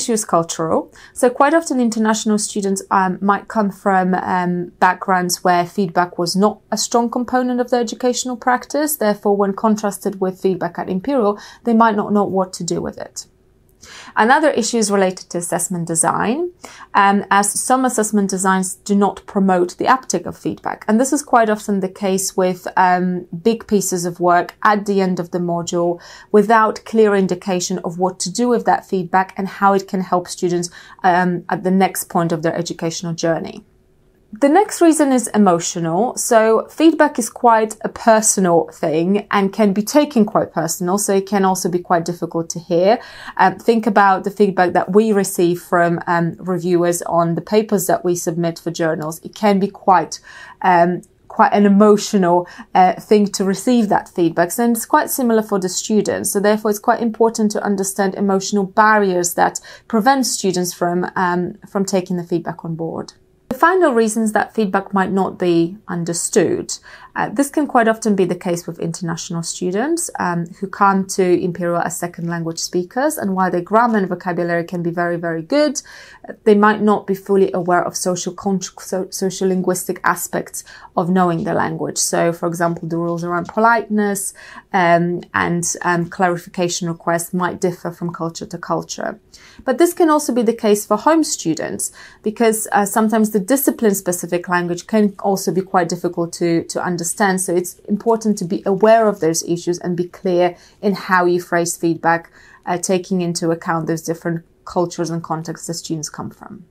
issue is cultural. So quite often international students might come from backgrounds where feedback was not a strong component of their educational practice. Therefore, when contrasted with feedback at Imperial, they might not know what to do with it. Another issue is related to assessment design, as some assessment designs do not promote the uptake of feedback. And this is quite often the case with big pieces of work at the end of the module without clear indication of what to do with that feedback and how it can help students at the next point of their educational journey. The next reason is emotional. So feedback is quite a personal thing and can be taken quite personal. So it can also be quite difficult to hear. Think about the feedback that we receive from reviewers on the papers that we submit for journals. It can be quite an emotional thing to receive that feedback. So it's quite similar for the students. So therefore, it's quite important to understand emotional barriers that prevent students from taking the feedback on board. The final reasons that feedback might not be understood. This can quite often be the case with international students who come to Imperial as second language speakers, and while their grammar and vocabulary can be very, very good, they might not be fully aware of social linguistic aspects of knowing the language. So, for example, the rules around politeness and clarification requests might differ from culture to culture. But this can also be the case for home students, because sometimes the discipline-specific language can also be quite difficult to understand. So it's important to be aware of those issues and be clear in how you phrase feedback, taking into account those different cultures and contexts the students come from.